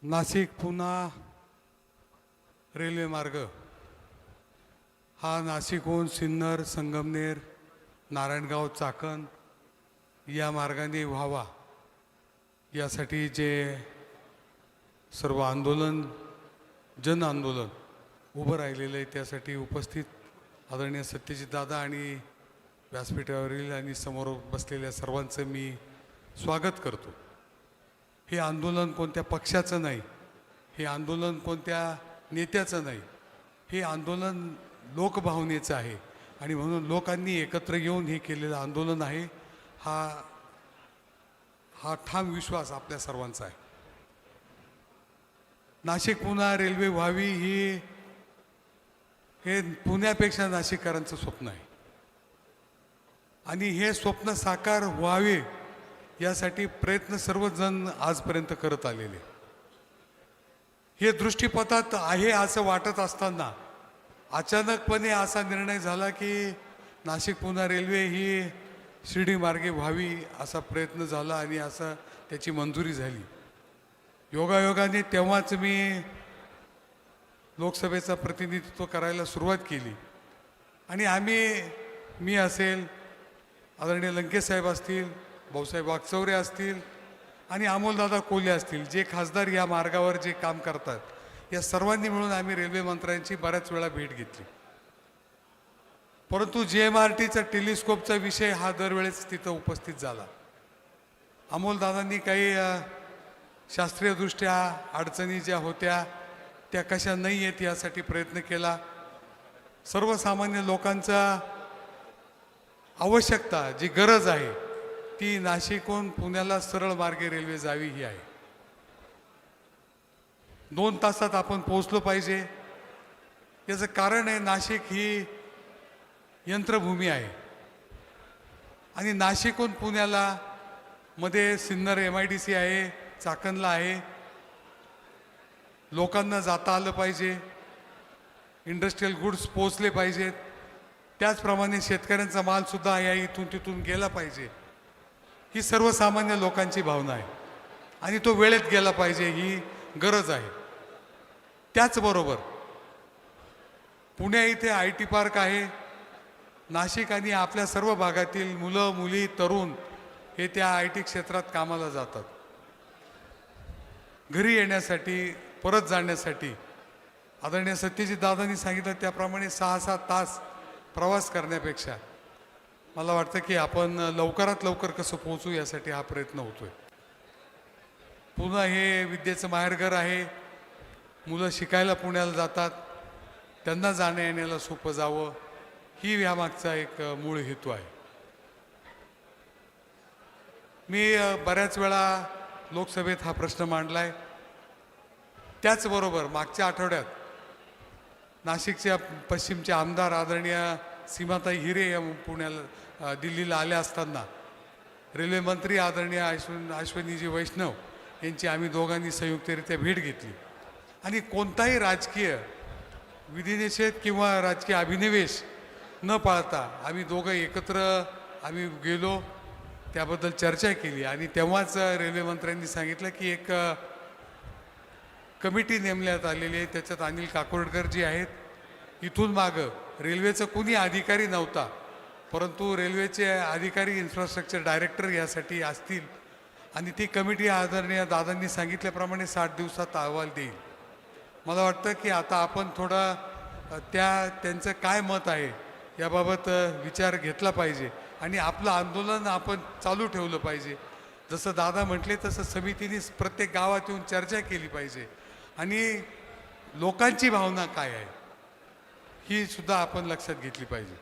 Nashik Pune railway मार्ग हा नाशिकहून सिन्नर संगमनेर नारायणगाव चाकण या मार्गाने व्हावा यासाठी जे सर्व आंदोलन जन आंदोलन उभं राहिलेलं आहे त्यासाठी उपस्थित आदरणीय सत्यजित दादा आणि व्यासपीठावरील आणि समोर बसलेल्या सर्वांचं मी स्वागत करतो। हे आंदोलन कोणत्या पक्षाचं नाही, हे आंदोलन कोणत्या नेत्याचं नाही, हे आंदोलन लोकभावनेचं आहे आणि म्हणून लोकांनी एकत्र येऊन हे केलेलं आंदोलन आहे। हा ठाम विश्वास आपल्या सर्वांचा आहे। नाशिक पुणा रेल्वे व्हावी हे पुण्यापेक्षा नाशिककरांचं स्वप्न आहे आणि हे स्वप्न साकार व्हावे यासाठी प्रयत्न सर्वजण आजपर्यंत करत आलेले। हे दृष्टिपथात आहे असं वाटत असताना अचानकपणे असा निर्णय झाला की नाशिक पुणा रेल्वे ही शिर्डी मार्गे व्हावी असा प्रयत्न झाला आणि असं त्याची मंजुरी झाली। योगायोगाने तेव्हाच मी लोकसभेचं प्रतिनिधित्व करायला सुरुवात केली आणि मी असेल, आदरणीय लंके साहेब असतील, भाऊसाहेब वागचौरे असतील आणि अमोलदादा कोल्हे असतील, जे खासदार या मार्गावर जे काम करतात, या सर्वांनी मिळून आम्ही रेल्वे मंत्र्यांची बऱ्याच वेळा भेट घेतली। परंतु JMRTचा टेलिस्कोपचा विषय हा दरवेळेस तिथं उपस्थित झाला। अमोलदादांनी काही शास्त्रीयदृष्ट्या अडचणी ज्या होत्या त्या कशा नाही आहेत यासाठी प्रयत्न केला। सर्वसामान्य लोकांचा आवश्यकता जी गरज आहे ती नाशिकहून पुण्याला सरळ मार्गे रेल्वे जावी ही आहे। 2 तासात आपण पोहोचलो पाहिजे। याचं कारण आहे नाशिक ही यंत्रभूमी आहे आणि नाशिकहून पुण्याला मध्ये सिन्नर MIDC आहे, चाकणला आहे, लोकांना जाता आलं पाहिजे, इंडस्ट्रियल गुड्स पोहोचले पाहिजेत, त्याचप्रमाणे शेतकऱ्यांचा मालसुद्धा या इथून तिथून गेला पाहिजे। ही सर्वसामान्य लोकांची भावना आहे आणि तो वेळेत गेला पाहिजे ही गरज आहे। त्याचबरोबर पुणे इथे IT पार्क आहे। नाशिक आणि आपल्या सर्व भागातील मुलं मुली तरुण हे त्या IT क्षेत्रात कामाला जातात। घरी येण्यासाठी परत जाण्यासाठी आदरणीय सत्यजित दादांनी सांगितलं त्याप्रमाणे 6-7 तास प्रवास करण्यापेक्षा मला वाटतं की आपण लवकरात लवकर कसं पोहोचू यासाठी हा प्रयत्न होतोय। पुणे हे विद्येचं माहेरघर आहे। मुलं शिकायला पुण्याला जातात, त्यांना जाण्या येण्याला सोपं जावं ही यामागचा एक मूळ हेतू आहे। मी बऱ्याच वेळा लोकसभेत हा प्रश्न मांडलाय। त्याचबरोबर मागच्या आठवड्यात नाशिकच्या पश्चिमचे आमदार आदरणीय सीमाताई हिरे या पुण्याला दिल्लीला आल्या असताना रेल्वे मंत्री आदरणीय अश्विनीजी वैष्णव यांची आम्ही दोघांनी संयुक्तरित्या भेट घेतली आणि कोणताही राजकीय विधिनिषेध किंवा राजकीय अभिनिवेश न पाळता आम्ही दोघं एकत्र गेलो, त्याबद्दल चर्चा केली आणि तेव्हाच रेल्वे मंत्र्यांनी सांगितलं की एक कमिटी नेमण्यात आलेली आहे, त्याच्यात अनिल काकोडकर जी आहेत। इथून मागं रेल्वेचं कुणी अधिकारी नव्हता, परंतु रेल्वेचे अधिकारी इन्फ्रास्ट्रक्चर डायरेक्टर यासाठी असतील आणि ती कमिटी आदरणीय दादांनी सांगितल्याप्रमाणे 60 दिवसात अहवाल देईल। मला वाटतं की आता आपण थोडा त्यांचं काय मत आहे याबाबत विचार घेतला पाहिजे आणि आपलं आंदोलन आपण चालू ठेवलं पाहिजे। जसं दादा म्हटले तसं समितीने प्रत्येक गावात येऊन चर्चा केली पाहिजे आणि लोकांची भावना काय आहे ही सुद्धा आपण लक्षात घेतली पाहिजे।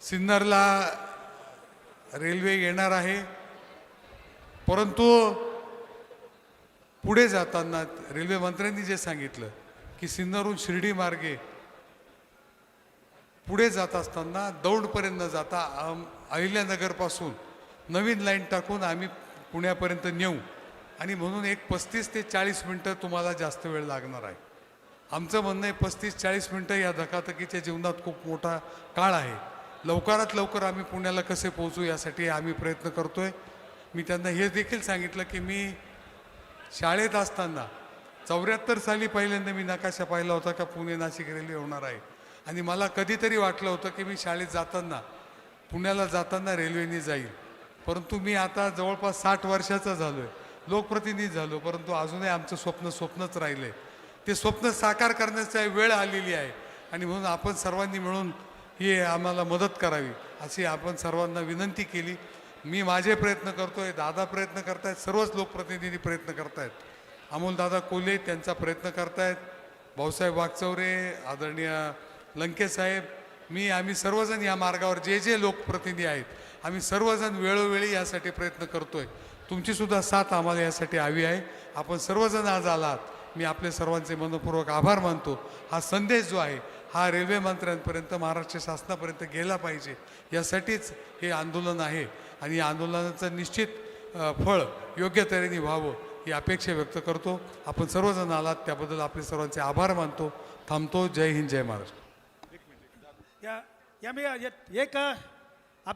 सिन्नरला रेल्वे येणार आहे, परंतु पुढे जाताना रेल्वे मंत्र्यांनी जे सांगितलं की सिन्नरहून शिर्डी मार्गे पुढे जात असताना दौंडपर्यंत न जाता अहिल्यानगरपासून नवीन लाईन टाकून आम्ही पुण्यापर्यंत नेऊ आणि म्हणून एक 35 ते 40 मिनटं तुम्हाला जास्त वेळ लागणार आहे। आमचं म्हणणं आहे 35-40 मिनटं या धकाधकीच्या जीवनात खूप मोठा काळ आहे। लवकरात लवकर आम्ही पुण्याला कसे पोहोचू यासाठी आम्ही प्रयत्न करतोय। मी त्यांना हे देखील सांगितलं की मी शाळेत असताना 74 साली पहिल्यांदा मी नकाशा पाहिला होता का पुणे नाशिक रेल्वे होणार आहे. आणि मला कधीतरी वाटलं होतं की मी शाळेत जाताना पुण्याला जाताना रेल्वेने जाईल. परंतु मी आता जवळपास 60 वर्षाचा झालो आहे, लोकप्रतिनिधी झालो, परंतु अजूनही आमचं स्वप्नच राहिलं आहे. ते स्वप्न साकार करण्याची वेळ आलेली आहे. आणि म्हणून आपण सर्वांनी मिळून ही आम्हाला मदत करावी अशी आपण सर्वांना विनंती केली. मी माझे प्रयत्न करतोय, दादा प्रयत्न करतायत, सर्वच लोकप्रतिनिधी प्रयत्न करतायत. अमोलदादा कोल्हे त्यांचा प्रयत्न करतायत, भाऊसाहेब वागचौरे, आदरणीय लंकेसाहेब, आम्ही सर्वजण या मार्गावर जे लोकप्रतिनिधी आहेत आम्ही सर्वजण वेळोवेळी यासाठी प्रयत्न करतोय. तुमचीसुद्धा साथ आम्हाला यासाठी हवी आहे. आपण सर्वजण आज आलात, मी आपले सर्वांचे मनपूर्वक आभार मानतो. हा संदेश जो आहे हा रेल्वे मंत्र्यांपर्यंत, महाराष्ट्र शासनापर्यंत गेला पाहिजे, यासाठीच हे आंदोलन आहे. आणि या आंदोलनाचं निश्चित फळ योग्य तऱ्हेने व्हावं ही अपेक्षा व्यक्त करतो. आपण सर्वजण आलात त्याबद्दल आपले सर्वांचे आभार मानतो. थांबतो. जय हिंद, जय महाराष्ट्र. या मी एक